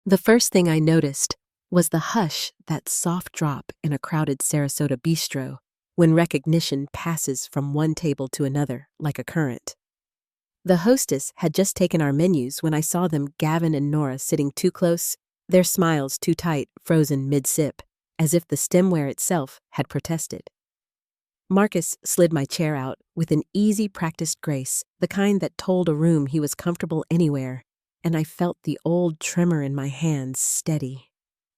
The first thing I noticed was the hush, that soft drop in a crowded Sarasota bistro when recognition passes from one table to another like a current. The hostess had just taken our menus when I saw them, Gavin and Nora, sitting too close, their smiles too tight, frozen mid-sip, as if the stemware itself had protested. Marcus slid my chair out with an easy, practiced grace, the kind that told a room he was comfortable anywhere, and I felt the old tremor in my hands steady.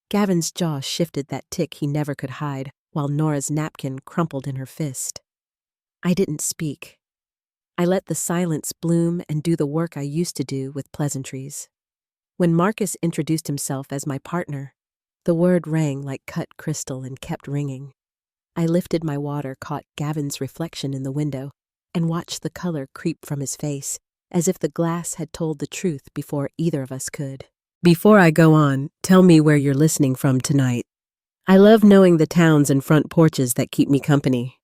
Gavin's jaw shifted, that tick he never could hide, while Nora's napkin crumpled in her fist. I didn't speak. I let the silence bloom and do the work I used to do with pleasantries. When Marcus introduced himself as my partner, the word rang like cut crystal and kept ringing. I lifted my water, caught Gavin's reflection in the window, and watched the color creep from his face, as if the glass had told the truth before either of us could. Before I go on, tell me where you're listening from tonight. I love knowing the towns and front porches that keep me company.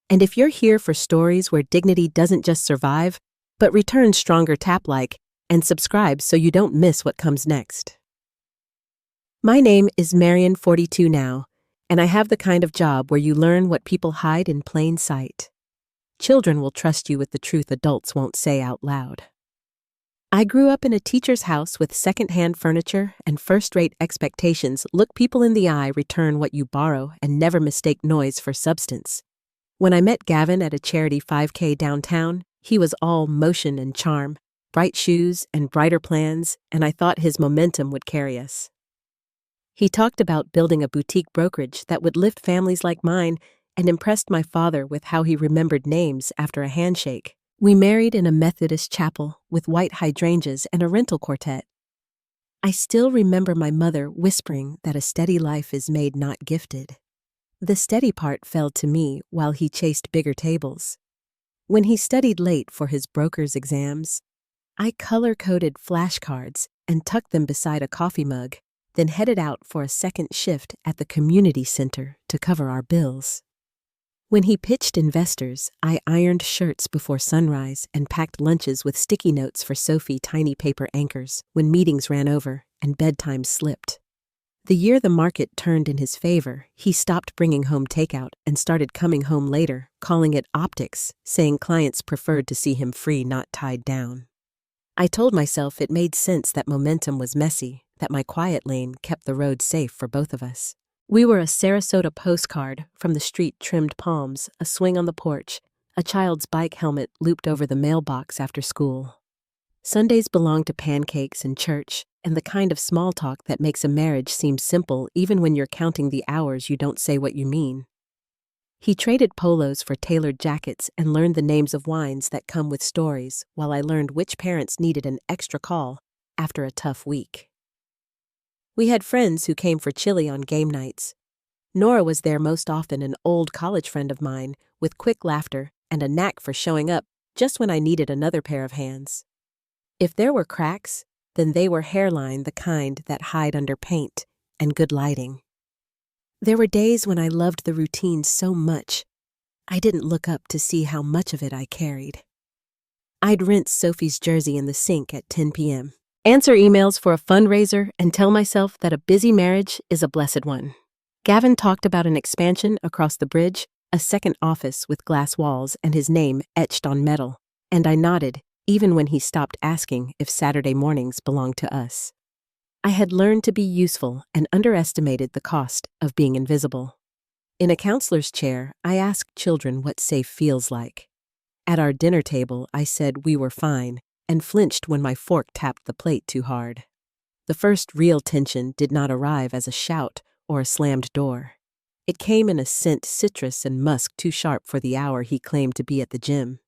And if you're here for stories where dignity doesn't just survive, but returns stronger, tap like and subscribe so you don't miss what comes next. My name is Marion, 42 now, and I have the kind of job where you learn what people hide in plain sight. Children will trust you with the truth adults won't say out loud. I grew up in a teacher's house with second-hand furniture and first-rate expectations. Look people in the eye, return what you borrow, and never mistake noise for substance. When I met Gavin at a charity 5K downtown, he was all motion and charm, bright shoes and brighter plans, and I thought his momentum would carry us. He talked about building a boutique brokerage that would lift families like mine and impressed my father with how he remembered names after a handshake. We married in a Methodist chapel with white hydrangeas and a rental quartet. I still remember my mother whispering that a steady life is made, not gifted. The steady part fell to me while he chased bigger tables. When he studied late for his broker's exams, I color-coded flashcards and tucked them beside a coffee mug, then headed out for a second shift at the community center to cover our bills. When he pitched investors, I ironed shirts before sunrise and packed lunches with sticky notes for Sophie, tiny paper anchors, when meetings ran over and bedtime slipped. The year the market turned in his favor, he stopped bringing home takeout and started coming home later, calling it optics, saying clients preferred to see him free, not tied down. I told myself it made sense that momentum was messy, that my quiet lane kept the road safe for both of us. We were a Sarasota postcard from the street, trimmed palms, a swing on the porch, a child's bike helmet looped over the mailbox after school. Sundays belonged to pancakes and church, and the kind of small talk that makes a marriage seem simple even when you're counting the hours you don't say what you mean. He traded polos for tailored jackets and learned the names of wines that come with stories, while I learned which parents needed an extra call after a tough week. We had friends who came for chili on game nights. Nora was there most often, an old college friend of mine with quick laughter and a knack for showing up just when I needed another pair of hands. If there were cracks, then they were hairline, the kind that hide under paint, and good lighting. There were days when I loved the routine so much, I didn't look up to see how much of it I carried. I'd rinse Sophie's jersey in the sink at 10 p.m., answer emails for a fundraiser, and tell myself that a busy marriage is a blessed one. Gavin talked about an expansion across the bridge, a second office with glass walls and his name etched on metal, and I nodded, even when he stopped asking if Saturday mornings belonged to us. I had learned to be useful and underestimated the cost of being invisible. In a counselor's chair, I asked children what safe feels like. At our dinner table, I said we were fine, and flinched when my fork tapped the plate too hard. The first real tension did not arrive as a shout or a slammed door. It came in a scent, citrus and musk, too sharp for the hour he claimed to be at the gym.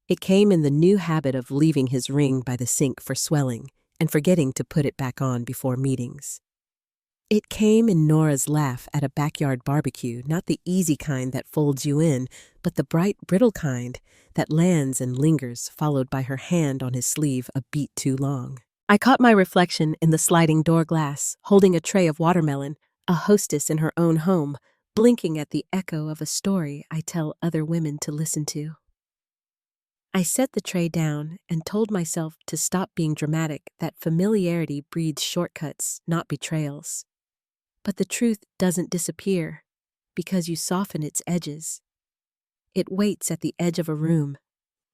It came in the new habit of leaving his ring by the sink for swelling and forgetting to put it back on before meetings. It came in Nora's laugh at a backyard barbecue, not the easy kind that folds you in, but the bright, brittle kind that lands and lingers, followed by her hand on his sleeve a beat too long. I caught my reflection in the sliding door glass, holding a tray of watermelon, a hostess in her own home, blinking at the echo of a story I tell other women to listen to. I set the tray down and told myself to stop being dramatic, that familiarity breeds shortcuts, not betrayals. But the truth doesn't disappear because you soften its edges. It waits at the edge of a room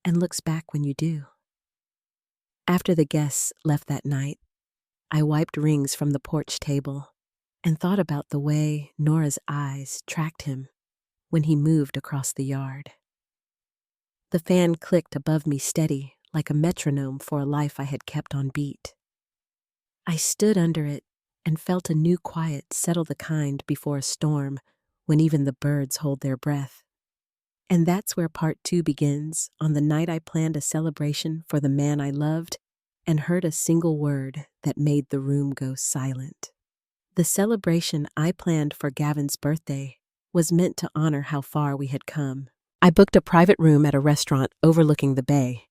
and looks back when you do. After the guests left that night, I wiped rings from the porch table and thought about the way Nora's eyes tracked him when he moved across the yard. The fan clicked above me steady, like a metronome for a life I had kept on beat. I stood under it and felt a new quiet settle, the kind before a storm, when even the birds hold their breath. And that's where part 2 begins, on the night I planned a celebration for the man I loved and heard a single word that made the room go silent. The celebration I planned for Gavin's birthday was meant to honor how far we had come. I booked a private room at a restaurant overlooking the bay,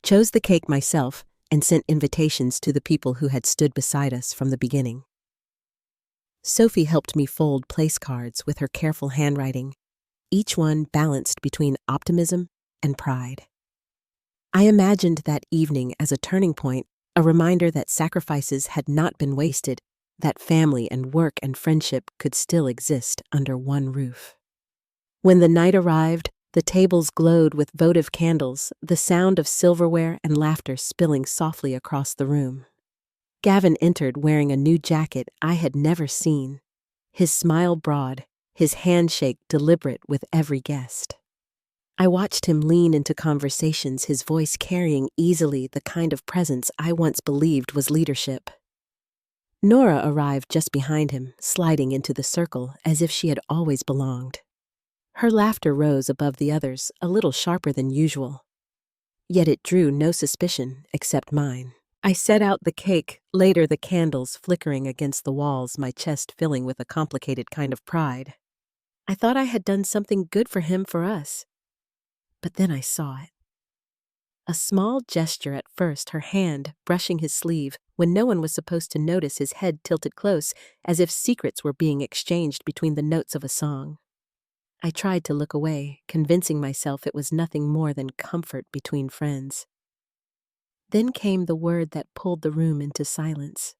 chose the cake myself, and sent invitations to the people who had stood beside us from the beginning. Sophie helped me fold place cards with her careful handwriting, each one balanced between optimism and pride. I imagined that evening as a turning point, a reminder that sacrifices had not been wasted, that family and work and friendship could still exist under one roof. When the night arrived, the tables glowed with votive candles, the sound of silverware and laughter spilling softly across the room. Gavin entered wearing a new jacket I had never seen, his smile broad, his handshake deliberate with every guest. I watched him lean into conversations, his voice carrying easily the kind of presence I once believed was leadership. Nora arrived just behind him, sliding into the circle as if she had always belonged. Her laughter rose above the others, a little sharper than usual. Yet it drew no suspicion except mine. I set out the cake, later the candles flickering against the walls, my chest filling with a complicated kind of pride. I thought I had done something good for him, for us. But then I saw it. A small gesture at first, her hand brushing his sleeve when no one was supposed to notice, his head tilted close as if secrets were being exchanged between the notes of a song. I tried to look away, convincing myself it was nothing more than comfort between friends. Then came the word that pulled the room into silence.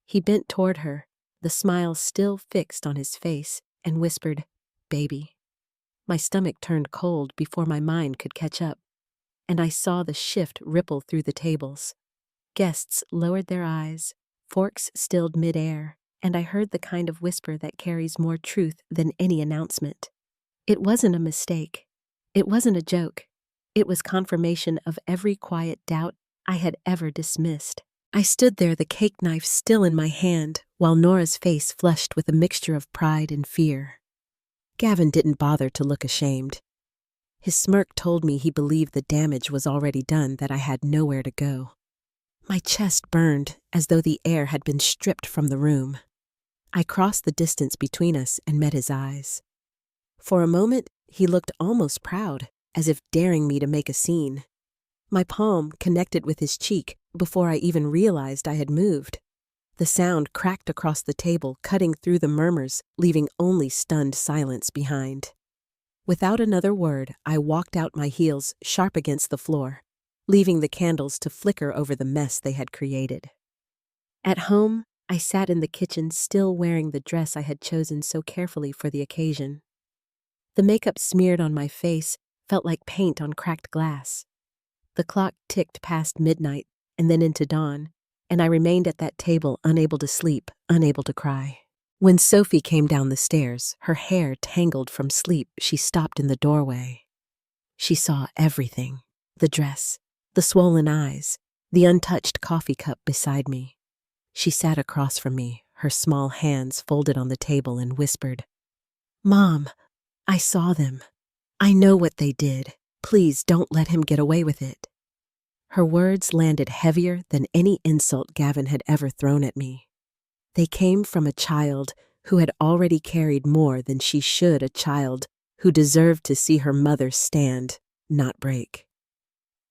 He bent toward her, the smile still fixed on his face, and whispered, "Baby." My stomach turned cold before my mind could catch up, and I saw the shift ripple through the tables. Guests lowered their eyes, forks stilled midair, and I heard the kind of whisper that carries more truth than any announcement. It wasn't a mistake. It wasn't a joke. It was confirmation of every quiet doubt I had ever dismissed. I stood there, the cake knife still in my hand, while Nora's face flushed with a mixture of pride and fear. Gavin didn't bother to look ashamed. His smirk told me he believed the damage was already done, that I had nowhere to go. My chest burned as though the air had been stripped from the room. I crossed the distance between us and met his eyes. For a moment, he looked almost proud, as if daring me to make a scene. My palm connected with his cheek before I even realized I had moved. The sound cracked across the table, cutting through the murmurs, leaving only stunned silence behind. Without another word, I walked out, my heels sharp against the floor, leaving the candles to flicker over the mess they had created. At home, I sat in the kitchen, still wearing the dress I had chosen so carefully for the occasion. The makeup smeared on my face felt like paint on cracked glass. The clock ticked past midnight and then into dawn, and I remained at that table, unable to sleep, unable to cry. When Sophie came down the stairs, her hair tangled from sleep, she stopped in the doorway. She saw everything: the dress, the swollen eyes, the untouched coffee cup beside me. She sat across from me, her small hands folded on the table, and whispered, "Mom, I saw them. I know what they did. Please don't let him get away with it." Her words landed heavier than any insult Gavin had ever thrown at me. They came from a child who had already carried more than she should, a child who deserved to see her mother stand, not break.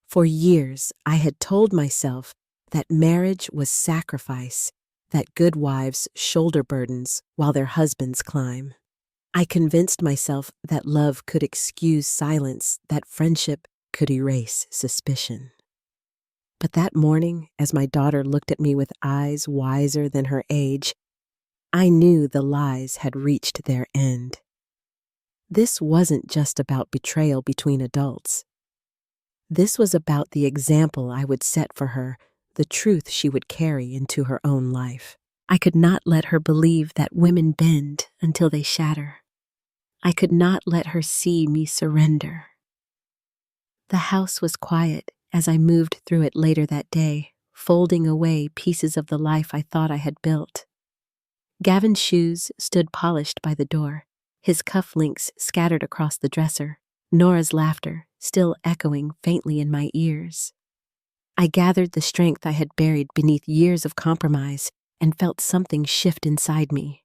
For years, I had told myself that marriage was sacrifice, that good wives shoulder burdens while their husbands climb. I convinced myself that love could excuse silence, that friendship could erase suspicion. But that morning, as my daughter looked at me with eyes wiser than her age, I knew the lies had reached their end. This wasn't just about betrayal between adults. This was about the example I would set for her, the truth she would carry into her own life. I could not let her believe that women bend until they shatter. I could not let her see me surrender. The house was quiet as I moved through it later that day, folding away pieces of the life I thought I had built. Gavin's shoes stood polished by the door, his cufflinks scattered across the dresser, Nora's laughter still echoing faintly in my ears. I gathered the strength I had buried beneath years of compromise and felt something shift inside me.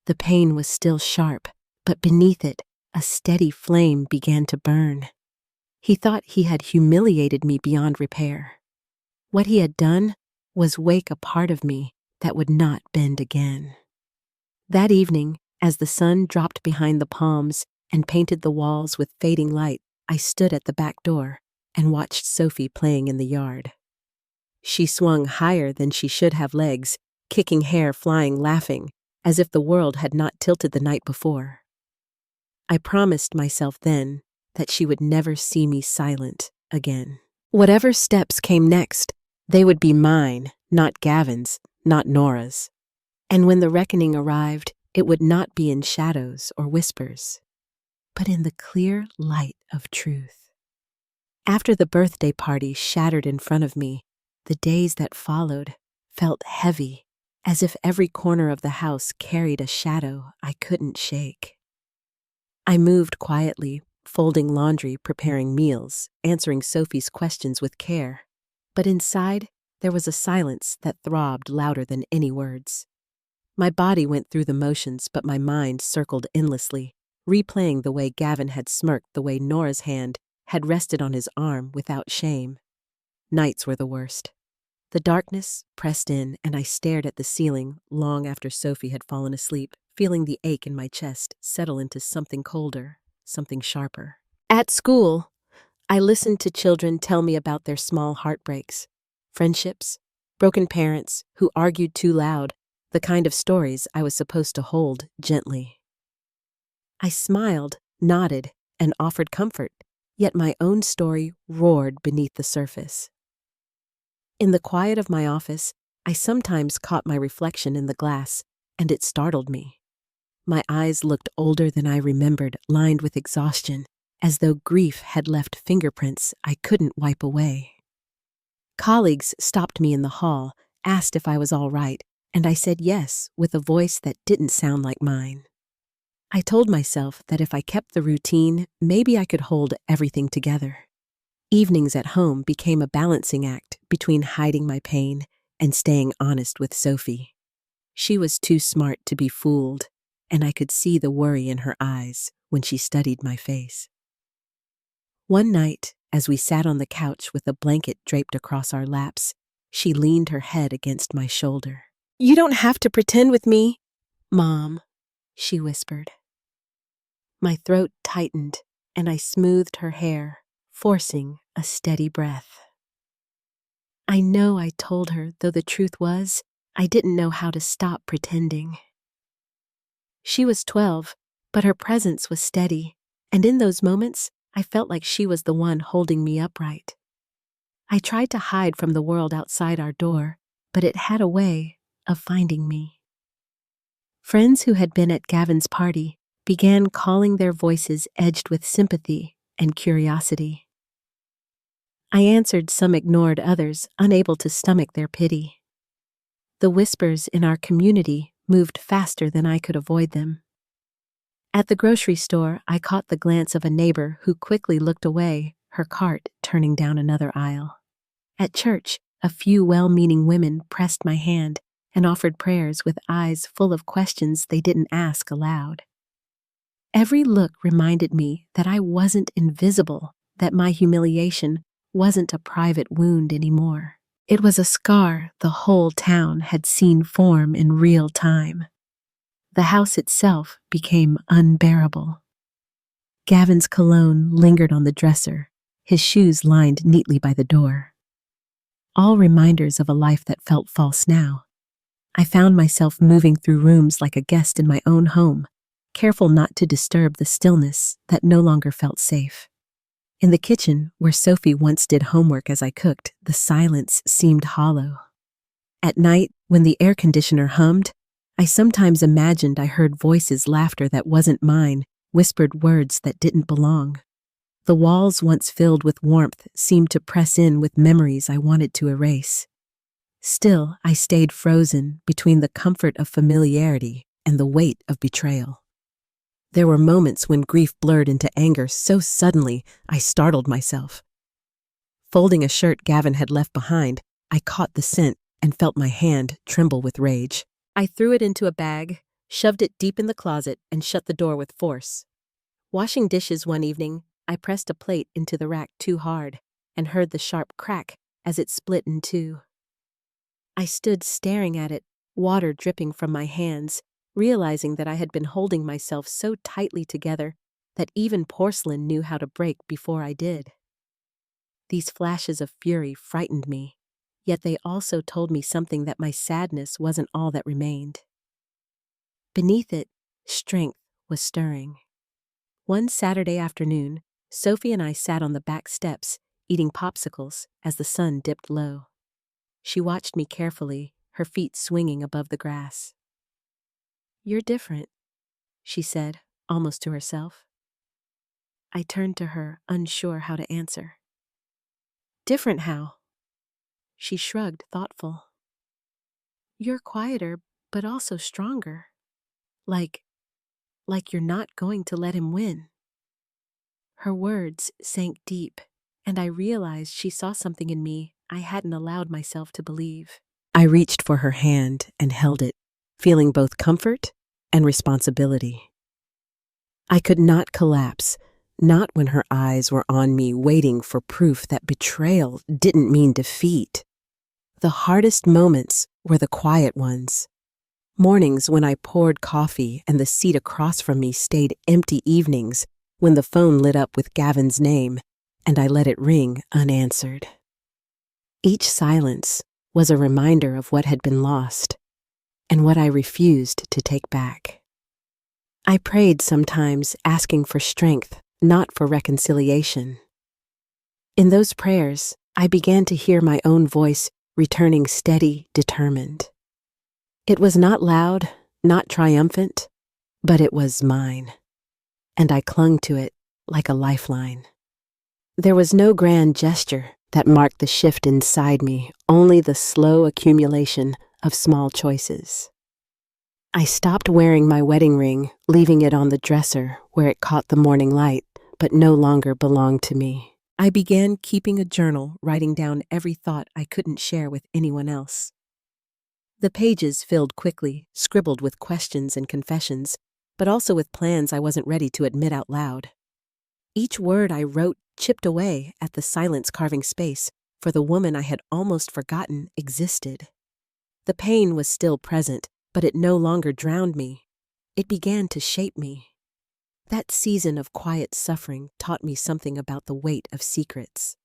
The pain was still sharp, but beneath it, a steady flame began to burn. He thought he had humiliated me beyond repair. What he had done was wake a part of me that would not bend again. That evening, as the sun dropped behind the palms and painted the walls with fading light, I stood at the back door and watched Sophie playing in the yard. She swung higher than she should have legs, kicking hair flying, laughing, as if the world had not tilted the night before. I promised myself then that she would never see me silent again. Whatever steps came next, they would be mine, not Gavin's, not Nora's. And when the reckoning arrived, it would not be in shadows or whispers, but in the clear light of truth. After the birthday party shattered in front of me, the days that followed felt heavy, as if every corner of the house carried a shadow I couldn't shake. I moved quietly, folding laundry, preparing meals, answering Sophie's questions with care. But inside, there was a silence that throbbed louder than any words. My body went through the motions, but my mind circled endlessly, replaying the way Gavin had smirked, the way Nora's hand had rested on his arm without shame. Nights were the worst. The darkness pressed in, and I stared at the ceiling long after Sophie had fallen asleep, feeling the ache in my chest settle into something colder, something sharper. At school, I listened to children tell me about their small heartbreaks, friendships, broken parents who argued too loud, the kind of stories I was supposed to hold gently. I smiled, nodded, and offered comfort, yet my own story roared beneath the surface. In the quiet of my office, I sometimes caught my reflection in the glass, and it startled me. My eyes looked older than I remembered, lined with exhaustion, as though grief had left fingerprints I couldn't wipe away. Colleagues stopped me in the hall, asked if I was all right, and I said yes with a voice that didn't sound like mine. I told myself that if I kept the routine, maybe I could hold everything together. Evenings at home became a balancing act between hiding my pain and staying honest with Sophie. She was too smart to be fooled, and I could see the worry in her eyes when she studied my face. One night, as we sat on the couch with a blanket draped across our laps, she leaned her head against my shoulder. "You don't have to pretend with me, Mom," she whispered. My throat tightened, and I smoothed her hair, forcing a steady breath. I know I told her, though the truth was, I didn't know how to stop pretending. She was 12, but her presence was steady, and in those moments, I felt like she was the one holding me upright. I tried to hide from the world outside our door, but it had a way of finding me. Friends who had been at Gavin's party began calling, their voices edged with sympathy and curiosity. I answered, some ignored, others unable to stomach their pity. The whispers in our community moved faster than I could avoid them. At the grocery store, I caught the glance of a neighbor who quickly looked away, her cart turning down another aisle. At church, a few well-meaning women pressed my hand and offered prayers with eyes full of questions they didn't ask aloud. Every look reminded me that I wasn't invisible, that my humiliation wasn't a private wound anymore. It was a scar the whole town had seen form in real time. The house itself became unbearable. Gavin's cologne lingered on the dresser, his shoes lined neatly by the door. All reminders of a life that felt false now. I found myself moving through rooms like a guest in my own home, careful not to disturb the stillness that no longer felt safe. In the kitchen, where Sophie once did homework as I cooked, the silence seemed hollow. At night, when the air conditioner hummed, I sometimes imagined I heard voices, laughter that wasn't mine, whispered words that didn't belong. The walls once filled with warmth seemed to press in with memories I wanted to erase. Still, I stayed frozen between the comfort of familiarity and the weight of betrayal. There were moments when grief blurred into anger so suddenly I startled myself. Folding a shirt Gavin had left behind, I caught the scent and felt my hand tremble with rage. I threw it into a bag, shoved it deep in the closet, and shut the door with force. Washing dishes one evening, I pressed a plate into the rack too hard and heard the sharp crack as it split in two. I stood staring at it, water dripping from my hands, realizing that I had been holding myself so tightly together that even porcelain knew how to break before I did. These flashes of fury frightened me, yet they also told me something, that my sadness wasn't all that remained. Beneath it, strength was stirring. One Saturday afternoon, Sophie and I sat on the back steps, eating popsicles as the sun dipped low. She watched me carefully, her feet swinging above the grass. "You're different," she said, almost to herself. I turned to her, unsure how to answer. "Different how?" She shrugged, thoughtful. "You're quieter, but also stronger. Like you're not going to let him win." Her words sank deep, and I realized she saw something in me I hadn't allowed myself to believe. I reached for her hand and held it, feeling both comfort and responsibility. I could not collapse, not when her eyes were on me, waiting for proof that betrayal didn't mean defeat. The hardest moments were the quiet ones. Mornings when I poured coffee and the seat across from me stayed empty, evenings when the phone lit up with Gavin's name and I let it ring unanswered. Each silence was a reminder of what had been lost and what I refused to take back. I prayed sometimes, asking for strength, not for reconciliation. In those prayers, I began to hear my own voice returning, steady, determined. It was not loud, not triumphant, but it was mine, and I clung to it like a lifeline. There was no grand gesture that marked the shift inside me, only the slow accumulation of small choices. I stopped wearing my wedding ring, leaving it on the dresser where it caught the morning light, but no longer belonged to me. I began keeping a journal, writing down every thought I couldn't share with anyone else. The pages filled quickly, scribbled with questions and confessions, but also with plans I wasn't ready to admit out loud. Each word I wrote chipped away at the silence, carving space for the woman I had almost forgotten existed. The pain was still present, but it no longer drowned me. It began to shape me. That season of quiet suffering taught me something about the weight of secrets.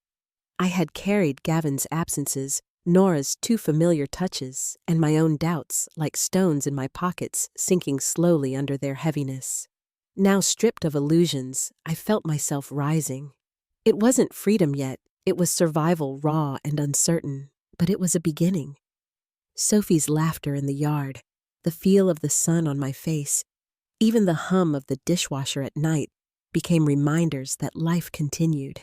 I had carried Gavin's absences, Nora's too familiar touches, and my own doubts like stones in my pockets, sinking slowly under their heaviness. Now stripped of illusions, I felt myself rising. It wasn't freedom yet, it was survival, raw and uncertain, but it was a beginning. Sophie's laughter in the yard, the feel of the sun on my face, even the hum of the dishwasher at night became reminders that life continued.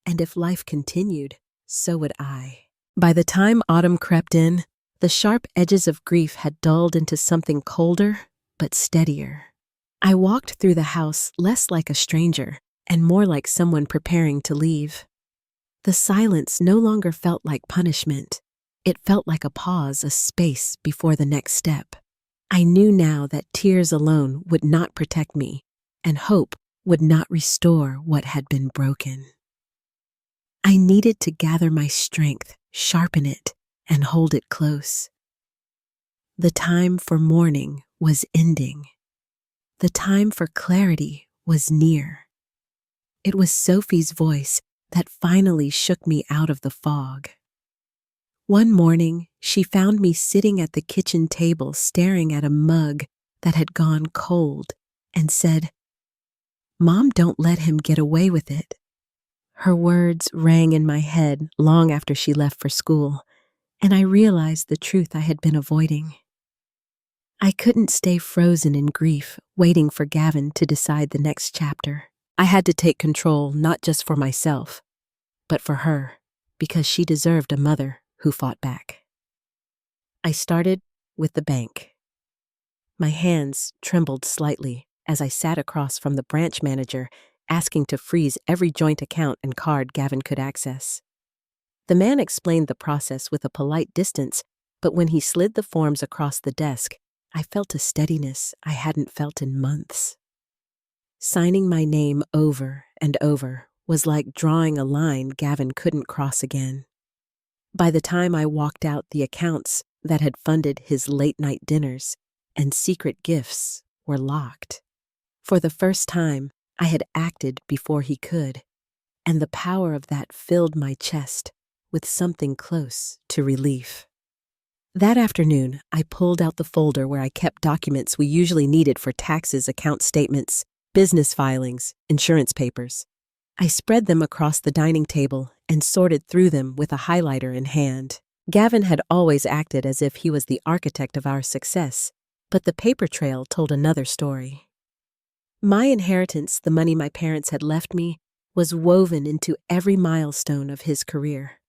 And if life continued, so would I. By the time autumn crept in, the sharp edges of grief had dulled into something colder but steadier. I walked through the house less like a stranger and more like someone preparing to leave. The silence no longer felt like punishment. It felt like a pause, a space before the next step. I knew now that tears alone would not protect me, and hope would not restore what had been broken. I needed to gather my strength, sharpen it, and hold it close. The time for mourning was ending. The time for clarity was near. It was Sophie's voice, that finally shook me out of the fog. One morning, she found me sitting at the kitchen table staring at a mug that had gone cold and said, "Mom, don't let him get away with it." Her words rang in my head long after she left for school, and I realized the truth I had been avoiding. I couldn't stay frozen in grief, waiting for Gavin to decide the next chapter. I had to take control not just for myself, but for her, because she deserved a mother who fought back. I started with the bank. My hands trembled slightly as I sat across from the branch manager, asking to freeze every joint account and card Gavin could access. The man explained the process with a polite distance, but when he slid the forms across the desk, I felt a steadiness I hadn't felt in months. Signing my name over and over was like drawing a line Gavin couldn't cross again. By the time I walked out, the accounts that had funded his late-night dinners and secret gifts were locked. For the first time, I had acted before he could, and the power of that filled my chest with something close to relief. That afternoon, I pulled out the folder where I kept documents we usually needed for taxes, account statements, business filings, insurance papers. I spread them across the dining table and sorted through them with a highlighter in hand. Gavin had always acted as if he was the architect of our success, but the paper trail told another story. My inheritance, the money my parents had left me, was woven into every milestone of his career.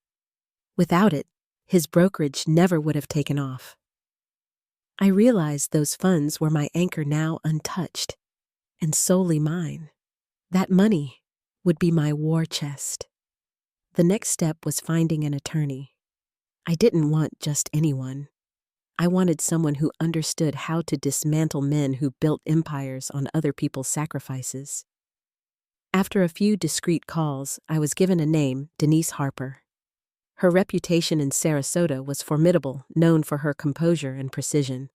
Without it, his brokerage never would have taken off. I realized those funds were my anchor, now untouched and solely mine. That money would be my war chest. The next step was finding an attorney. I didn't want just anyone. I wanted someone who understood how to dismantle men who built empires on other people's sacrifices. After a few discreet calls, I was given a name, Denise Harper. Her reputation in Sarasota was formidable, known for her composure and precision.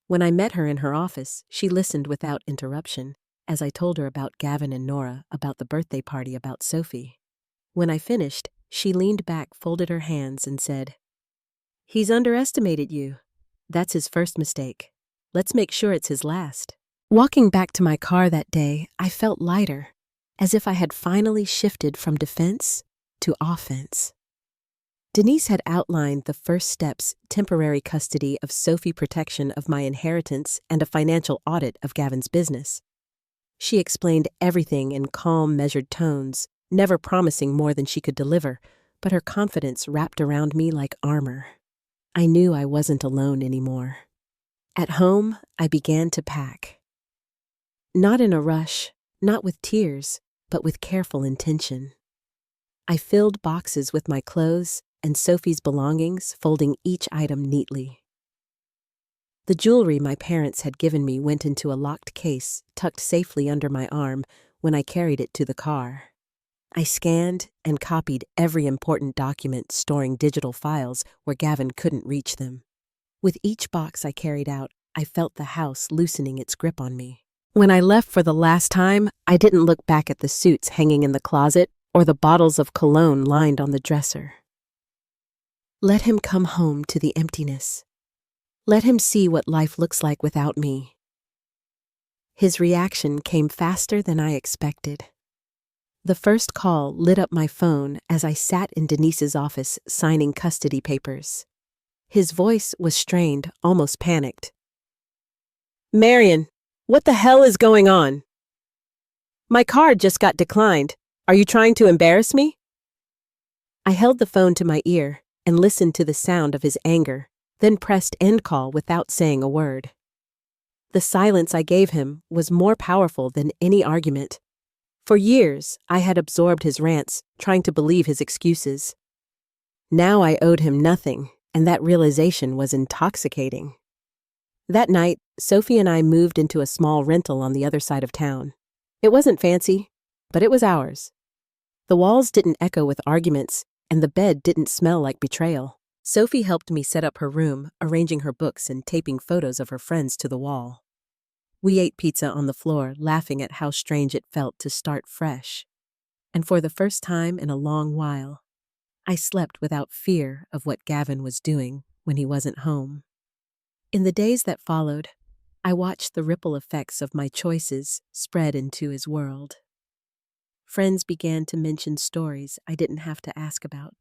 When I met her in her office, she listened without interruption, as I told her about Gavin and Nora, about the birthday party, about Sophie. When I finished, she leaned back, folded her hands, and said, "He's underestimated you. That's his first mistake. Let's make sure it's his last." Walking back to my car that day, I felt lighter, as if I had finally shifted from defense to offense. Denise had outlined the first steps: temporary custody of Sophie, protection of my inheritance, and a financial audit of Gavin's business. She explained everything in calm, measured tones, never promising more than she could deliver, but her confidence wrapped around me like armor. I knew I wasn't alone anymore. At home, I began to pack. Not in a rush, not with tears, but with careful intention. I filled boxes with my clothes and Sophie's belongings, folding each item neatly. The jewelry my parents had given me went into a locked case, tucked safely under my arm when I carried it to the car. I scanned and copied every important document, storing digital files where Gavin couldn't reach them. With each box I carried out, I felt the house loosening its grip on me. When I left for the last time, I didn't look back at the suits hanging in the closet or the bottles of cologne lined on the dresser. Let him come home to the emptiness. Let him see what life looks like without me. His reaction came faster than I expected. The first call lit up my phone as I sat in Denise's office signing custody papers. His voice was strained, almost panicked. "Marion, what the hell is going on? My card just got declined. Are you trying to embarrass me?" I held the phone to my ear and listened to the sound of his anger, then pressed end call without saying a word. The silence I gave him was more powerful than any argument. For years, I had absorbed his rants, trying to believe his excuses. Now I owed him nothing, and that realization was intoxicating. That night, Sophie and I moved into a small rental on the other side of town. It wasn't fancy, but it was ours. The walls didn't echo with arguments, and the bed didn't smell like betrayal. Sophie helped me set up her room, arranging her books and taping photos of her friends to the wall. We ate pizza on the floor, laughing at how strange it felt to start fresh. and for the first time in a long while, I slept without fear of what Gavin was doing when he wasn't home. In the days that followed, I watched the ripple effects of my choices spread into his world. Friends began to mention stories I didn't have to ask about.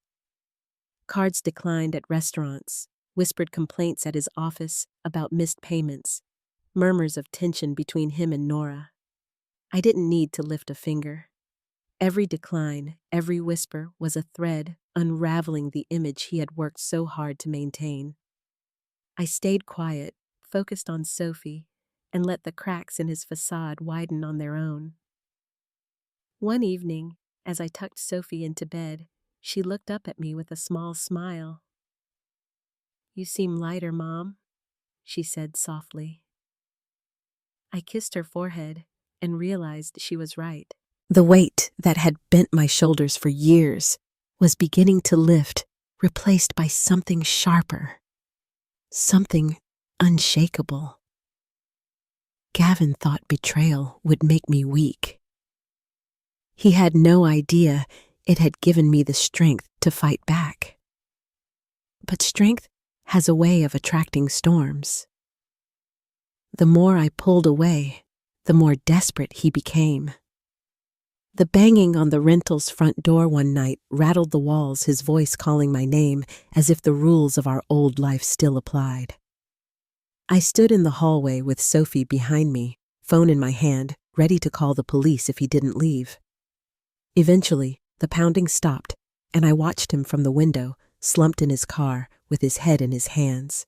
Cards declined at restaurants, whispered complaints at his office about missed payments, murmurs of tension between him and Nora. I didn't need to lift a finger. Every decline, every whisper was a thread unraveling the image he had worked so hard to maintain. I stayed quiet, focused on Sophie, and let the cracks in his facade widen on their own. One evening, as I tucked Sophie into bed, she looked up at me with a small smile. "You seem lighter, Mom," she said softly. I kissed her forehead and realized she was right. The weight that had bent my shoulders for years was beginning to lift, replaced by something sharper, something unshakable. Gavin thought betrayal would make me weak. He had no idea it had given me the strength to fight back. But strength has a way of attracting storms. The more I pulled away, the more desperate he became. The banging on the rental's front door one night rattled the walls, his voice calling my name as if the rules of our old life still applied. I stood in the hallway with Sophie behind me, phone in my hand, ready to call the police if he didn't leave. Eventually, the pounding stopped, and I watched him from the window, slumped in his car, with his head in his hands.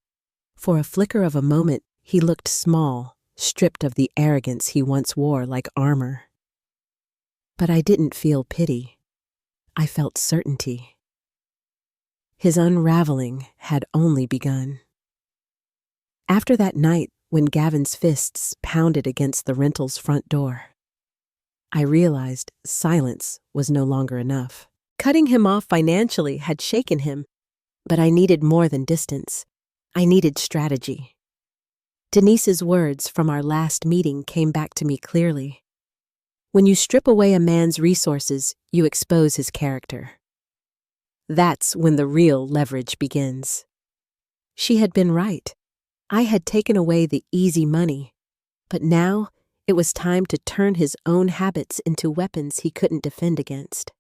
For a flicker of a moment, he looked small, stripped of the arrogance he once wore like armor. But I didn't feel pity. I felt certainty. His unraveling had only begun. After that night, when Gavin's fists pounded against the rental's front door, I realized silence was no longer enough. Cutting him off financially had shaken him, but I needed more than distance. I needed strategy. Denise's words from our last meeting came back to me clearly. When you strip away a man's resources, you expose his character. That's when the real leverage begins. She had been right. I had taken away the easy money, but now it was time to turn his own habits into weapons he couldn't defend against.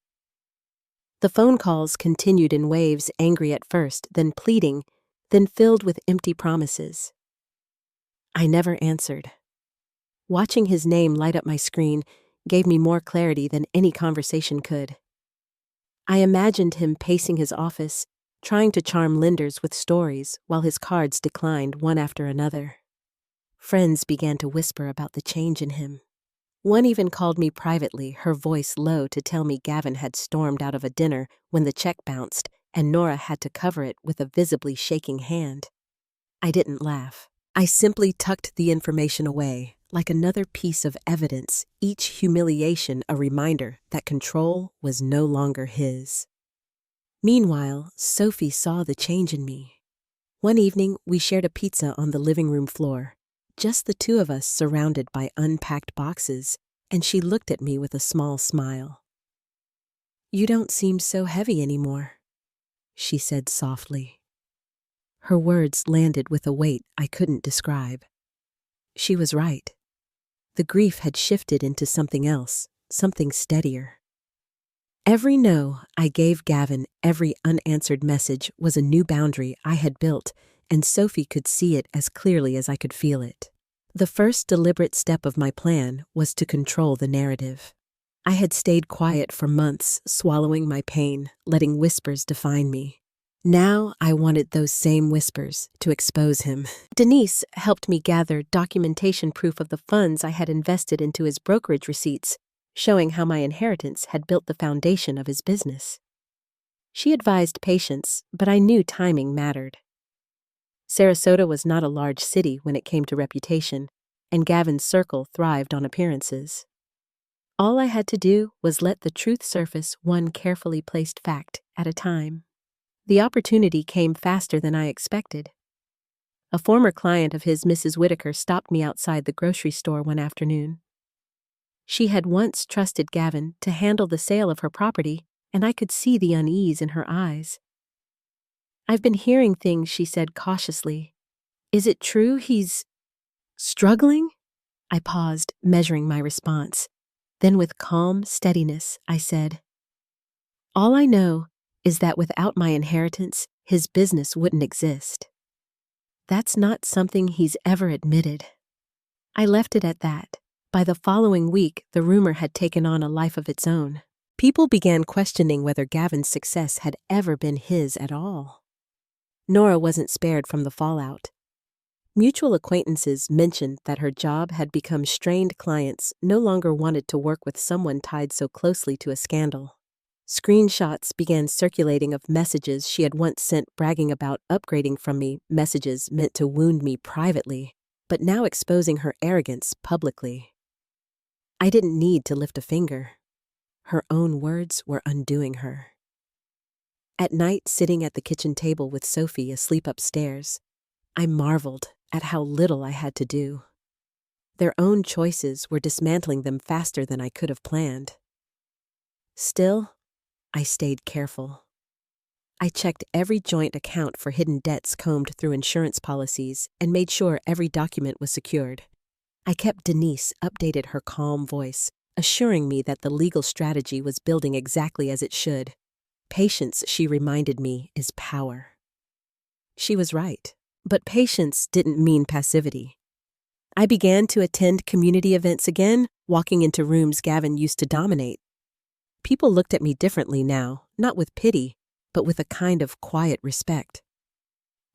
The phone calls continued in waves, angry at first, then pleading, then filled with empty promises. I never answered. Watching his name light up my screen gave me more clarity than any conversation could. I imagined him pacing his office, trying to charm lenders with stories while his cards declined one after another. Friends began to whisper about the change in him. One even called me privately, her voice low, to tell me Gavin had stormed out of a dinner when the check bounced and Nora had to cover it with a visibly shaking hand. I didn't laugh. I simply tucked the information away, like another piece of evidence, each humiliation a reminder that control was no longer his. Meanwhile, Sophie saw the change in me. One evening, we shared a pizza on the living room floor, just the two of us surrounded by unpacked boxes, and she looked at me with a small smile. "You don't seem so heavy anymore," she said softly. Her words landed with a weight I couldn't describe. She was right. The grief had shifted into something else, something steadier. Every no I gave Gavin, every unanswered message was a new boundary I had built, and Sophie could see it as clearly as I could feel it. The first deliberate step of my plan was to control the narrative. I had stayed quiet for months, swallowing my pain, letting whispers define me. Now I wanted those same whispers to expose him. Denise helped me gather documentation proof of the funds I had invested into his brokerage receipts, showing how my inheritance had built the foundation of his business. She advised patience, but I knew timing mattered. Sarasota was not a large city when it came to reputation, and Gavin's circle thrived on appearances. All I had to do was let the truth surface, one carefully placed fact at a time. The opportunity came faster than I expected. A former client of his, Mrs. Whitaker, stopped me outside the grocery store one afternoon. She had once trusted Gavin to handle the sale of her property, and I could see the unease in her eyes. "I've been hearing things," she said cautiously. "Is it true he's struggling?" I paused, measuring my response. Then with calm steadiness, I said, "All I know is that without my inheritance, his business wouldn't exist. That's not something he's ever admitted." I left it at that. By the following week, the rumor had taken on a life of its own. People began questioning whether Gavin's success had ever been his at all. Nora wasn't spared from the fallout. Mutual acquaintances mentioned that her job had become strained. Clients no longer wanted to work with someone tied so closely to a scandal. Screenshots began circulating of messages she had once sent bragging about upgrading from me, messages meant to wound me privately, but now exposing her arrogance publicly. I didn't need to lift a finger. Her own words were undoing her. At night, sitting at the kitchen table with Sophie asleep upstairs, I marveled at how little I had to do. Their own choices were dismantling them faster than I could have planned. Still, I stayed careful. I checked every joint account for hidden debts, combed through insurance policies, and made sure every document was secured. I kept Denise updated, her calm voice, assuring me that the legal strategy was building exactly as it should. Patience, she reminded me, is power. She was right. But patience didn't mean passivity. I began to attend community events again, walking into rooms Gavin used to dominate. People looked at me differently now, not with pity, but with a kind of quiet respect.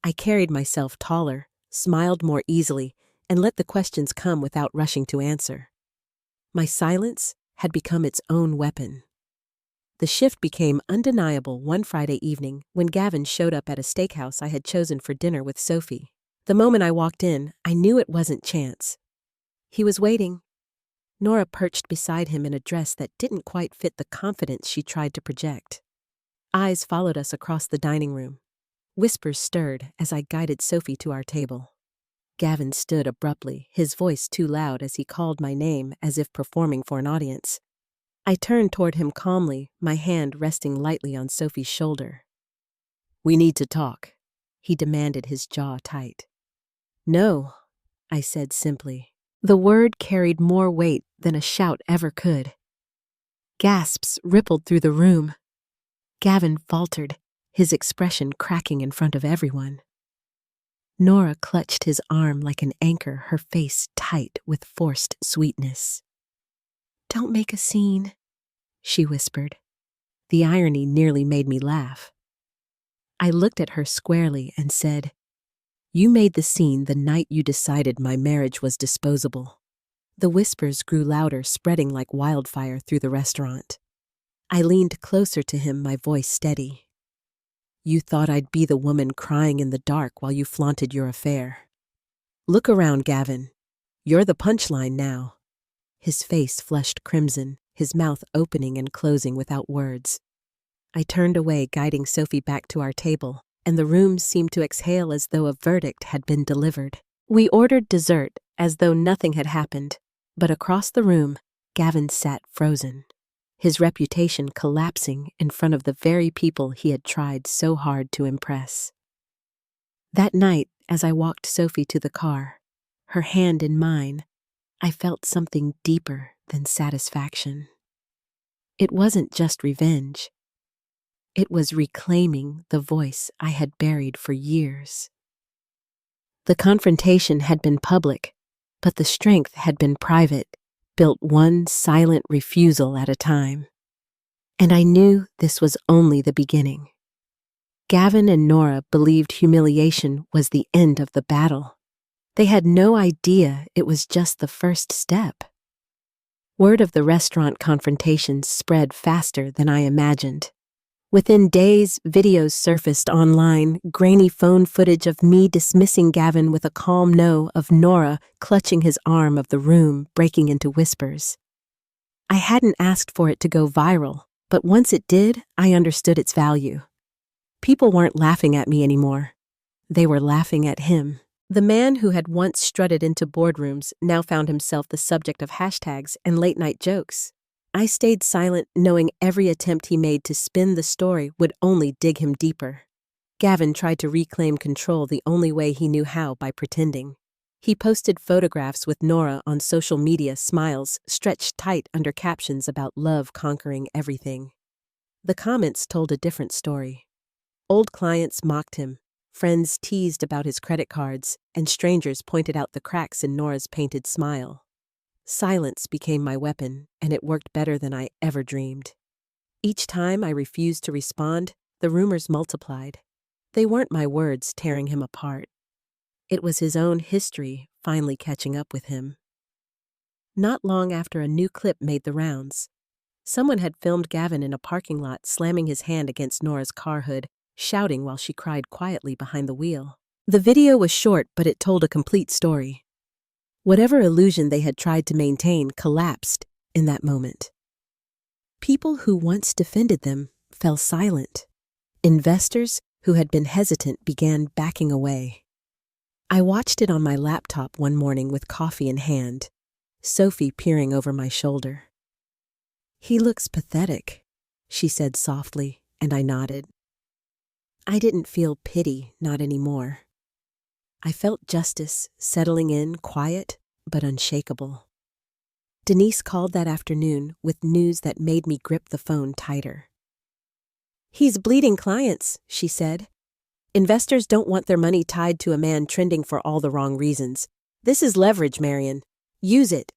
I carried myself taller, smiled more easily, and let the questions come without rushing to answer. My silence had become its own weapon. The shift became undeniable one Friday evening when Gavin showed up at a steakhouse I had chosen for dinner with Sophie. The moment I walked in, I knew it wasn't chance. He was waiting. Nora perched beside him in a dress that didn't quite fit the confidence she tried to project. Eyes followed us across the dining room. Whispers stirred as I guided Sophie to our table. Gavin stood abruptly, his voice too loud as he called my name as if performing for an audience. I turned toward him calmly, my hand resting lightly on Sophie's shoulder. "We need to talk," he demanded, his jaw tight. "No," I said simply. The word carried more weight than a shout ever could. Gasps rippled through the room. Gavin faltered, his expression cracking in front of everyone. Nora clutched his arm like an anchor, her face tight with forced sweetness. "Don't make a scene," she whispered. The irony nearly made me laugh. I looked at her squarely and said, "You made the scene the night you decided my marriage was disposable." The whispers grew louder, spreading like wildfire through the restaurant. I leaned closer to him, my voice steady. "You thought I'd be the woman crying in the dark while you flaunted your affair. Look around, Gavin. You're the punchline now." His face flushed crimson, his mouth opening and closing without words. I turned away, guiding Sophie back to our table, and the room seemed to exhale as though a verdict had been delivered. We ordered dessert as though nothing had happened, but across the room, Gavin sat frozen, his reputation collapsing in front of the very people he had tried so hard to impress. That night, as I walked Sophie to the car, her hand in mine, I felt something deeper than satisfaction. It wasn't just revenge. It was reclaiming the voice I had buried for years. The confrontation had been public, but the strength had been private, built one silent refusal at a time. And I knew this was only the beginning. Gavin and Nora believed humiliation was the end of the battle. They had no idea it was just the first step. Word of the restaurant confrontations spread faster than I imagined. Within days, videos surfaced online, grainy phone footage of me dismissing Gavin with a calm no, of Nora clutching his arm, of the room breaking into whispers. I hadn't asked for it to go viral, but once it did, I understood its value. People weren't laughing at me anymore. They were laughing at him. The man who had once strutted into boardrooms now found himself the subject of hashtags and late-night jokes. I stayed silent, knowing every attempt he made to spin the story would only dig him deeper. Gavin tried to reclaim control the only way he knew how, by pretending. He posted photographs with Nora on social media, smiles stretched tight under captions about love conquering everything. The comments told a different story. Old clients mocked him, friends teased about his credit cards, and strangers pointed out the cracks in Nora's painted smile. Silence became my weapon, and it worked better than I ever dreamed. Each time I refused to respond, the rumors multiplied. They weren't my words tearing him apart. It was his own history finally catching up with him. Not long after, a new clip made the rounds. Someone had filmed Gavin in a parking lot slamming his hand against Nora's car hood, shouting while she cried quietly behind the wheel. The video was short, but it told a complete story. Whatever illusion they had tried to maintain collapsed in that moment. People who once defended them fell silent. Investors who had been hesitant began backing away. I watched it on my laptop one morning with coffee in hand, Sophie peering over my shoulder. "He looks pathetic," she said softly, and I nodded. I didn't feel pity, not anymore. I felt justice settling in, quiet but unshakable. Denise called that afternoon with news that made me grip the phone tighter. "He's bleeding clients," she said. "Investors don't want their money tied to a man trending for all the wrong reasons. This is leverage, Marion. Use it."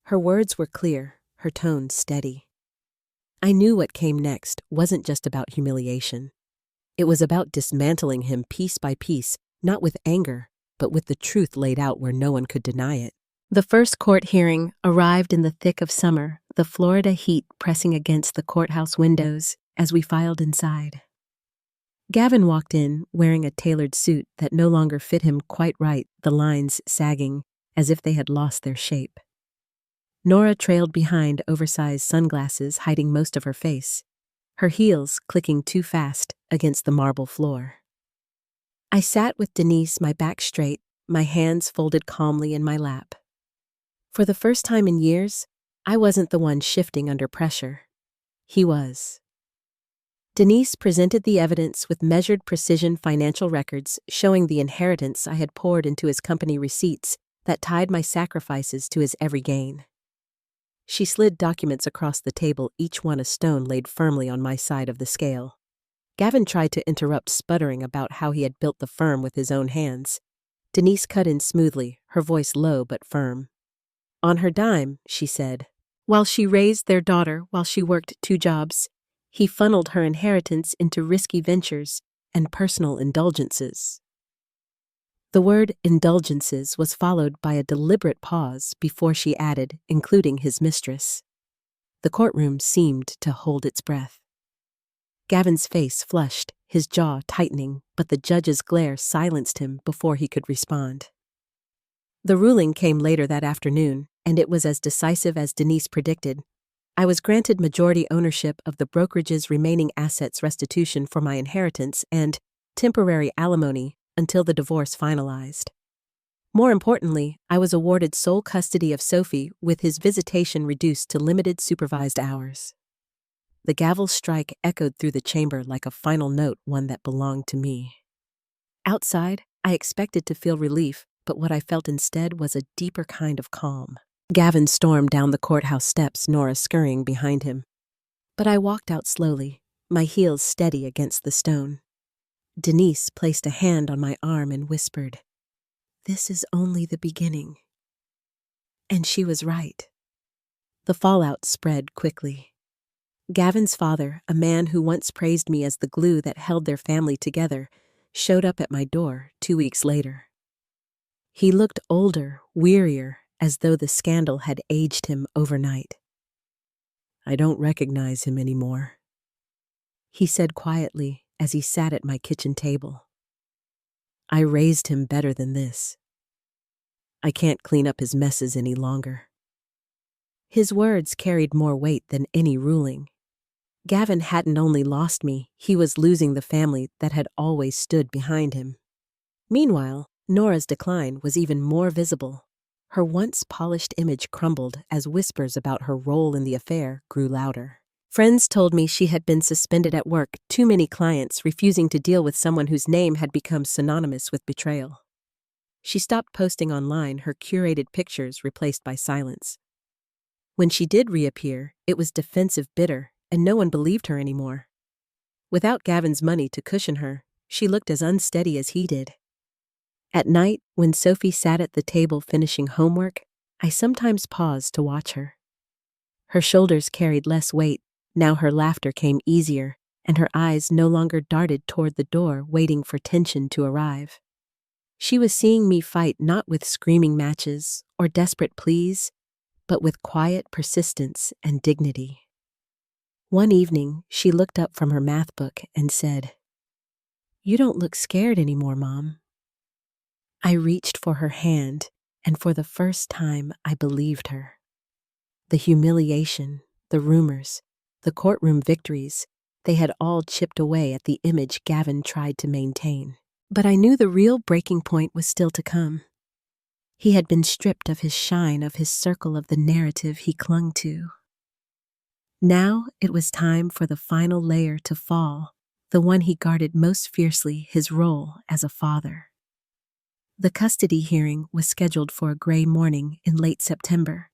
Her words were clear, her tone steady. I knew what came next wasn't just about humiliation. It was about dismantling him piece by piece, not with anger, but with the truth laid out where no one could deny it. The first court hearing arrived in the thick of summer, the Florida heat pressing against the courthouse windows as we filed inside. Gavin walked in wearing a tailored suit that no longer fit him quite right, the lines sagging as if they had lost their shape. Nora trailed behind oversized sunglasses hiding most of her face, her heels clicking too fast against the marble floor. I sat with Denise, my back straight, my hands folded calmly in my lap. For the first time in years, I wasn't the one shifting under pressure. He was. Denise presented the evidence with measured precision, financial records showing the inheritance I had poured into his company, receipts that tied my sacrifices to his every gain. She slid documents across the table, each one a stone laid firmly on my side of the scale. Gavin tried to interrupt, sputtering about how he had built the firm with his own hands. Denise cut in smoothly, her voice low but firm. "On her dime," she said. "While she raised their daughter, while she worked 2 jobs, he funneled her inheritance into risky ventures and personal indulgences." The word indulgences was followed by a deliberate pause before she added, including his mistress. The courtroom seemed to hold its breath. Gavin's face flushed, his jaw tightening, but the judge's glare silenced him before he could respond. The ruling came later that afternoon, and it was as decisive as Denise predicted. I was granted majority ownership of the brokerage's remaining assets, restitution for my inheritance, and temporary alimony until the divorce finalized. More importantly, I was awarded sole custody of Sophie, with his visitation reduced to limited supervised hours. The gavel's strike echoed through the chamber like a final note, one that belonged to me. Outside, I expected to feel relief, but what I felt instead was a deeper kind of calm. Gavin stormed down the courthouse steps, Nora scurrying behind him. But I walked out slowly, my heels steady against the stone. Denise placed a hand on my arm and whispered, "This is only the beginning." And she was right. The fallout spread quickly. Gavin's father, a man who once praised me as the glue that held their family together, showed up at my door 2 weeks later. He looked older, wearier, as though the scandal had aged him overnight. "I don't recognize him anymore," he said quietly as he sat at my kitchen table. "I raised him better than this. I can't clean up his messes any longer." His words carried more weight than any ruling. Gavin hadn't only lost me, he was losing the family that had always stood behind him. Meanwhile, Nora's decline was even more visible. Her once polished image crumbled as whispers about her role in the affair grew louder. Friends told me she had been suspended at work, too many clients refusing to deal with someone whose name had become synonymous with betrayal. She stopped posting online, her curated pictures replaced by silence. When she did reappear, it was defensive, bitter, and no one believed her anymore. Without Gavin's money to cushion her, she looked as unsteady as he did. At night, when Sophie sat at the table finishing homework, I sometimes paused to watch her. Her shoulders carried less weight, now her laughter came easier, and her eyes no longer darted toward the door waiting for tension to arrive. She was seeing me fight not with screaming matches or desperate pleas, but with quiet persistence and dignity. One evening, she looked up from her math book and said, "You don't look scared anymore, Mom." I reached for her hand, and for the first time I believed her. The humiliation, the rumors, the courtroom victories, they had all chipped away at the image Gavin tried to maintain. But I knew the real breaking point was still to come. He had been stripped of his shine, of his circle, of the narrative he clung to. Now it was time for the final layer to fall, the one he guarded most fiercely, his role as a father. The custody hearing was scheduled for a gray morning in late September,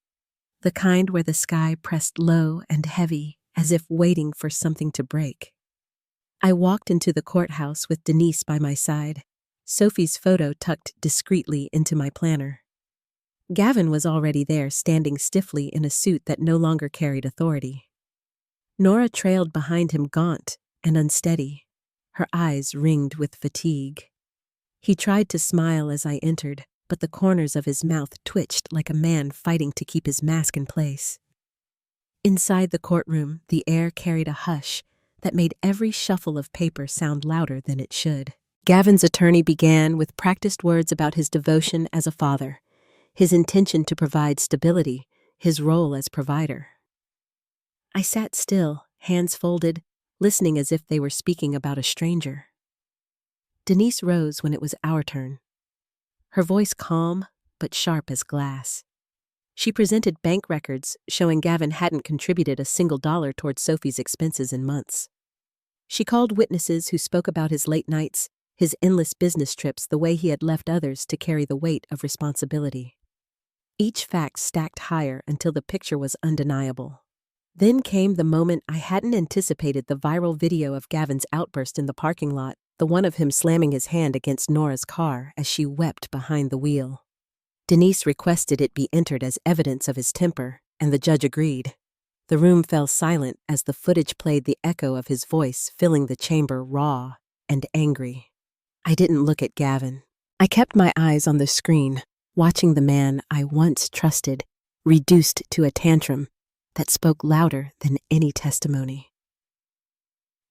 the kind where the sky pressed low and heavy, as if waiting for something to break. I walked into the courthouse with Denise by my side, Sophie's photo tucked discreetly into my planner. Gavin was already there, standing stiffly in a suit that no longer carried authority. Nora trailed behind him, gaunt and unsteady, her eyes ringed with fatigue. He tried to smile as I entered, but the corners of his mouth twitched like a man fighting to keep his mask in place. Inside the courtroom, the air carried a hush that made every shuffle of paper sound louder than it should. Gavin's attorney began with practiced words about his devotion as a father, his intention to provide stability, his role as provider. I sat still, hands folded, listening as if they were speaking about a stranger. Denise rose when it was our turn, her voice calm but sharp as glass. She presented bank records showing Gavin hadn't contributed a single dollar towards Sophie's expenses in months. She called witnesses who spoke about his late nights, his endless business trips, the way he had left others to carry the weight of responsibility. Each fact stacked higher until the picture was undeniable. Then came the moment I hadn't anticipated, the viral video of Gavin's outburst in the parking lot, the one of him slamming his hand against Nora's car as she wept behind the wheel. Denise requested it be entered as evidence of his temper, and the judge agreed. The room fell silent as the footage played, the echo of his voice filling the chamber, raw and angry. I didn't look at Gavin. I kept my eyes on the screen, watching the man I once trusted reduced to a tantrum that spoke louder than any testimony.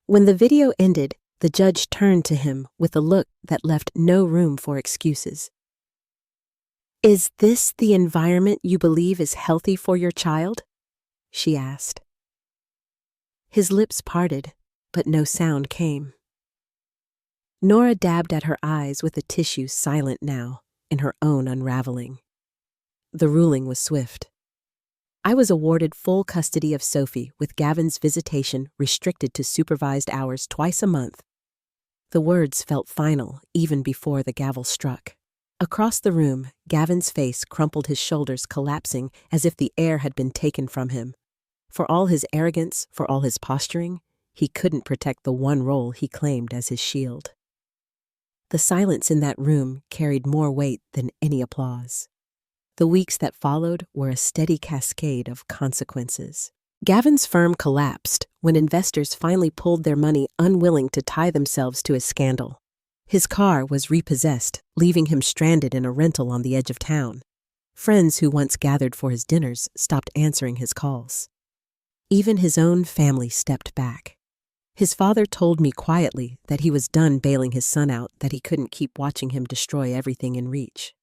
When the video ended, the judge turned to him with a look that left no room for excuses. "Is this the environment you believe is healthy for your child?" she asked. His lips parted, but no sound came. Nora dabbed at her eyes with a tissue, silent now, in her own unraveling. The ruling was swift. I was awarded full custody of Sophie, with Gavin's visitation restricted to supervised hours twice a month. The words felt final even before the gavel struck. Across the room, Gavin's face crumpled, his shoulders collapsing as if the air had been taken from him. For all his arrogance, for all his posturing, he couldn't protect the one role he claimed as his shield. The silence in that room carried more weight than any applause. The weeks that followed were a steady cascade of consequences. Gavin's firm collapsed when investors finally pulled their money, unwilling to tie themselves to his scandal. His car was repossessed, leaving him stranded in a rental on the edge of town. Friends who once gathered for his dinners stopped answering his calls. Even his own family stepped back. His father told me quietly that he was done bailing his son out, that he couldn't keep watching him destroy everything in reach.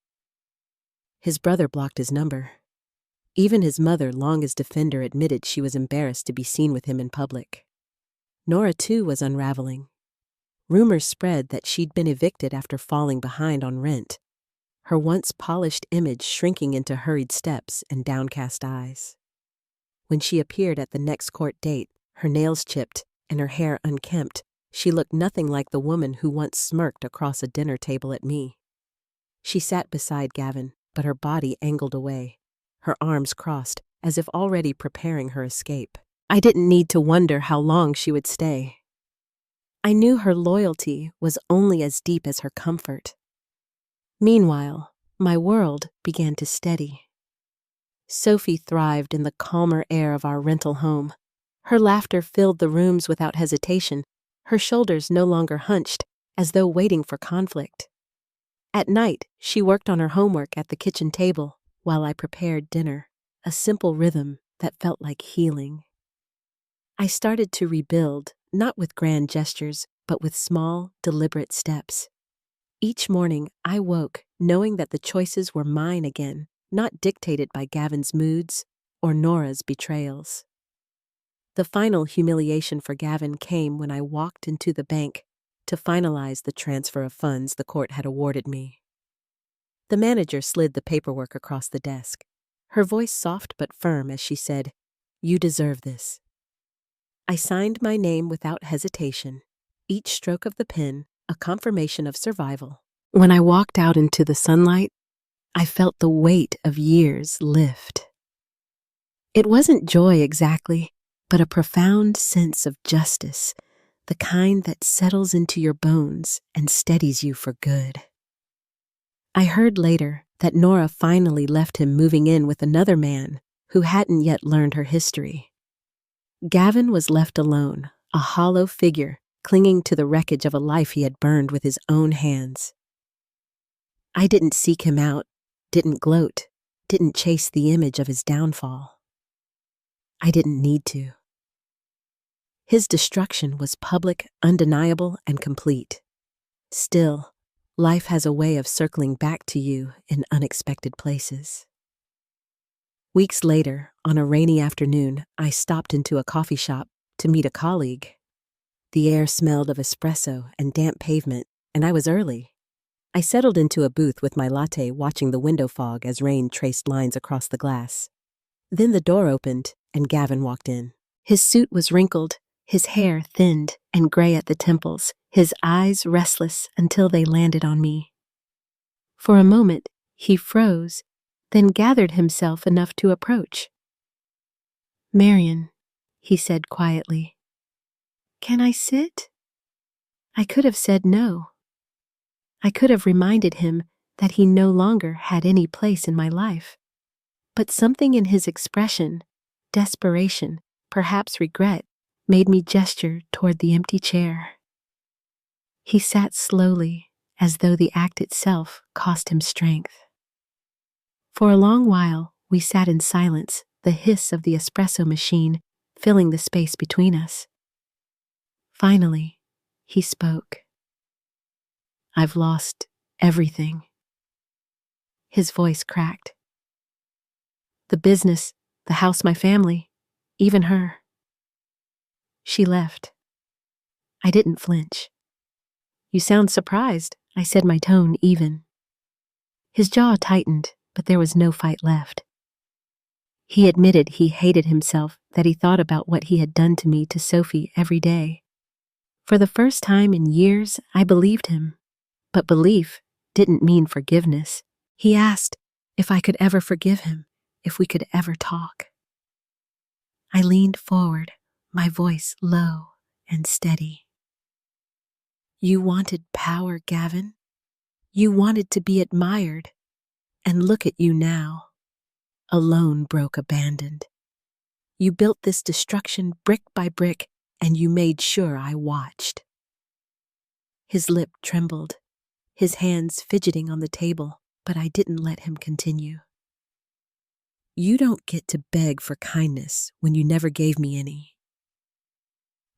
His brother blocked his number. Even his mother, long his defender, admitted she was embarrassed to be seen with him in public. Nora, too, was unraveling. Rumors spread that she'd been evicted after falling behind on rent, her once polished image shrinking into hurried steps and downcast eyes. When she appeared at the next court date, her nails chipped and her hair unkempt, she looked nothing like the woman who once smirked across a dinner table at me. She sat beside Gavin, but her body angled away, her arms crossed, as if already preparing her escape. I didn't need to wonder how long she would stay. I knew her loyalty was only as deep as her comfort. Meanwhile, my world began to steady. Sophie thrived in the calmer air of our rental home. Her laughter filled the rooms without hesitation, her shoulders no longer hunched, as though waiting for conflict. At night, she worked on her homework at the kitchen table while I prepared dinner, a simple rhythm that felt like healing. I started to rebuild, not with grand gestures, but with small, deliberate steps. Each morning, I woke knowing that the choices were mine again, not dictated by Gavin's moods or Nora's betrayals. The final humiliation for Gavin came when I walked into the bank to finalize the transfer of funds the court had awarded me. The manager slid the paperwork across the desk, her voice soft but firm as she said, "You deserve this." I signed my name without hesitation, each stroke of the pen a confirmation of survival. When I walked out into the sunlight, I felt the weight of years lift. It wasn't joy exactly, but a profound sense of justice, the kind that settles into your bones and steadies you for good. I heard later that Nora finally left him moving in with another man who hadn't yet learned her history. Gavin was left alone, a hollow figure clinging to the wreckage of a life he had burned with his own hands. I didn't seek him out, didn't gloat, didn't chase the image of his downfall. I didn't need to. His destruction was public, undeniable, and complete. Still, life has a way of circling back to you in unexpected places. Weeks later, on a rainy afternoon, I stopped into a coffee shop to meet a colleague. The air smelled of espresso and damp pavement, and I was early. I settled into a booth with my latte, watching the window fog as rain traced lines across the glass. Then the door opened, and Gavin walked in. His suit was wrinkled, his hair thinned and gray at the temples, his eyes restless until they landed on me. For a moment, he froze, then gathered himself enough to approach. "Marion," he said quietly, "can I sit?" I could have said no. I could have reminded him that he no longer had any place in my life. But something in his expression, desperation, perhaps regret, made me gesture toward the empty chair. He sat slowly, as though the act itself cost him strength. For a long while, we sat in silence, the hiss of the espresso machine filling the space between us. Finally, he spoke. "I've lost everything." His voice cracked. "The business, the house, my family, even her." She left. I didn't flinch. "You sound surprised," I said, my tone even. His jaw tightened, but there was no fight left. He admitted he hated himself, that he thought about what he had done to me, to Sophie, every day. For the first time in years, I believed him. But belief didn't mean forgiveness. He asked if I could ever forgive him, if we could ever talk. I leaned forward, my voice low and steady. "You wanted power, Gavin. You wanted to be admired. And look at you now. Alone, broke, abandoned. You built this destruction brick by brick, and you made sure I watched." His lip trembled, his hands fidgeting on the table, but I didn't let him continue. "You don't get to beg for kindness when you never gave me any."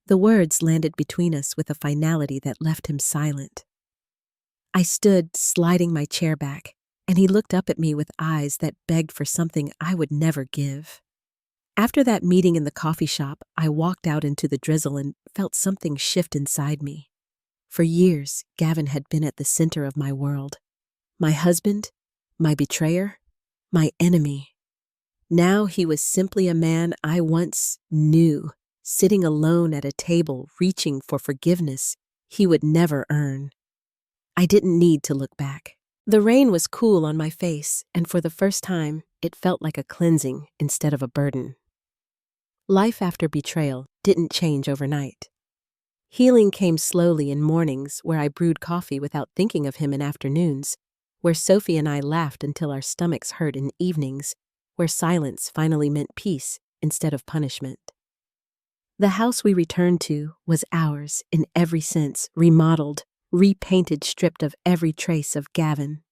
The words landed between us with a finality that left him silent. I stood, sliding my chair back, and he looked up at me with eyes that begged for something I would never give. After that meeting in the coffee shop, I walked out into the drizzle and felt something shift inside me. For years, Gavin had been at the center of my world. My husband, my betrayer, my enemy. Now he was simply a man I once knew, sitting alone at a table reaching for forgiveness he would never earn. I didn't need to look back. The rain was cool on my face, and for the first time, it felt like a cleansing instead of a burden. Life after betrayal didn't change overnight. Healing came slowly in mornings where I brewed coffee without thinking of him in afternoons, where Sophie and I laughed until our stomachs hurt in evenings, where silence finally meant peace instead of punishment. The house we returned to was ours in every sense, remodeled, repainted, stripped of every trace of Gavin.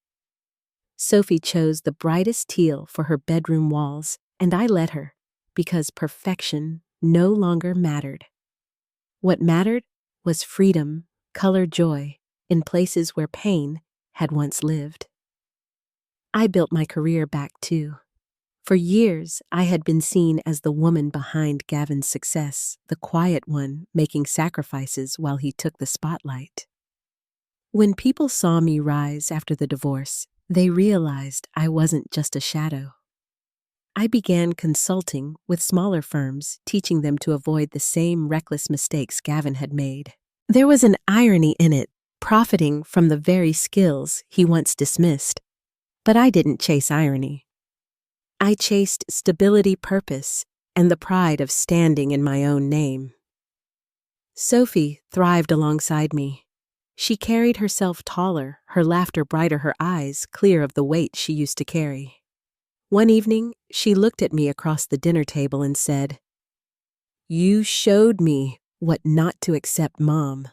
Sophie chose the brightest teal for her bedroom walls, and I let her, because perfection no longer mattered. What mattered was freedom, color, joy, in places where pain had once lived. I built my career back too. For years, I had been seen as the woman behind Gavin's success, the quiet one making sacrifices while he took the spotlight. When people saw me rise after the divorce, they realized I wasn't just a shadow. I began consulting with smaller firms, teaching them to avoid the same reckless mistakes Gavin had made. There was an irony in it, profiting from the very skills he once dismissed. But I didn't chase irony. I chased stability, purpose, and the pride of standing in my own name. Sophie thrived alongside me. She carried herself taller, her laughter brighter, her eyes clear of the weight she used to carry. One evening, she looked at me across the dinner table and said, "You showed me what not to accept, Mom.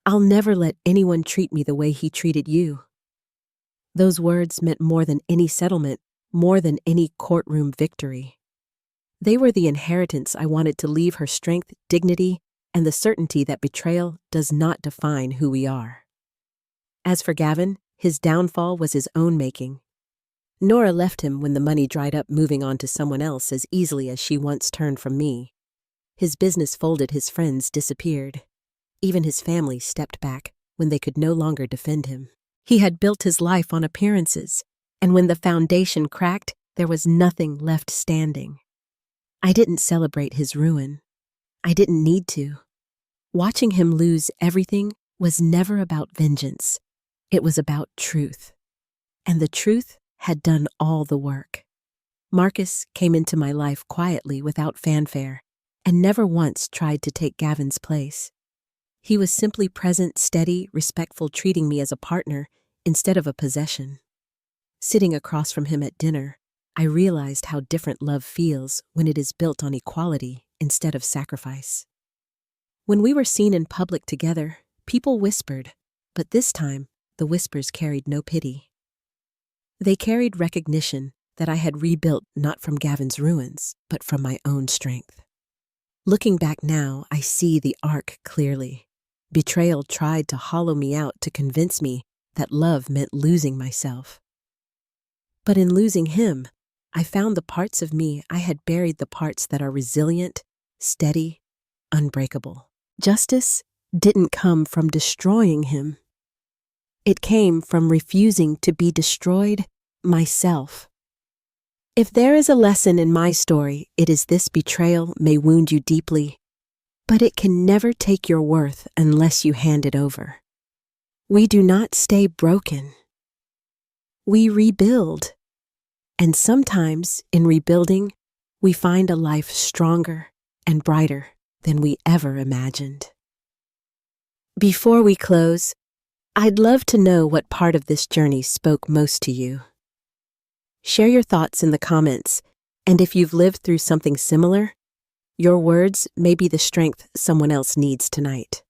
I'll never let anyone treat me the way he treated you." Those words meant more than any settlement, more than any courtroom victory. They were the inheritance I wanted to leave her: strength, dignity, and the certainty that betrayal does not define who we are. As for Gavin, his downfall was his own making. Nora left him when the money dried up, moving on to someone else as easily as she once turned from me. His business folded, his friends disappeared. Even his family stepped back when they could no longer defend him. He had built his life on appearances, and when the foundation cracked, there was nothing left standing. I didn't celebrate his ruin. I didn't need to. Watching him lose everything was never about vengeance. It was about truth. And the truth had done all the work. Marcus came into my life quietly, without fanfare, and never once tried to take Gavin's place. He was simply present, steady, respectful, treating me as a partner instead of a possession. Sitting across from him at dinner, I realized how different love feels when it is built on equality instead of sacrifice. When we were seen in public together, people whispered, but this time the whispers carried no pity. They carried recognition that I had rebuilt not from Gavin's ruins, but from my own strength. Looking back now, I see the arc clearly. Betrayal tried to hollow me out, to convince me that love meant losing myself. But in losing him, I found the parts of me I had buried, the parts that are resilient, steady, unbreakable. Justice didn't come from destroying him. It came from refusing to be destroyed myself. If there is a lesson in my story, it is this: betrayal may wound you deeply, but it can never take your worth unless you hand it over. We do not stay broken. We rebuild. And sometimes, in rebuilding, we find a life stronger and brighter than we ever imagined. Before we close, I'd love to know what part of this journey spoke most to you. Share your thoughts in the comments, and if you've lived through something similar, your words may be the strength someone else needs tonight.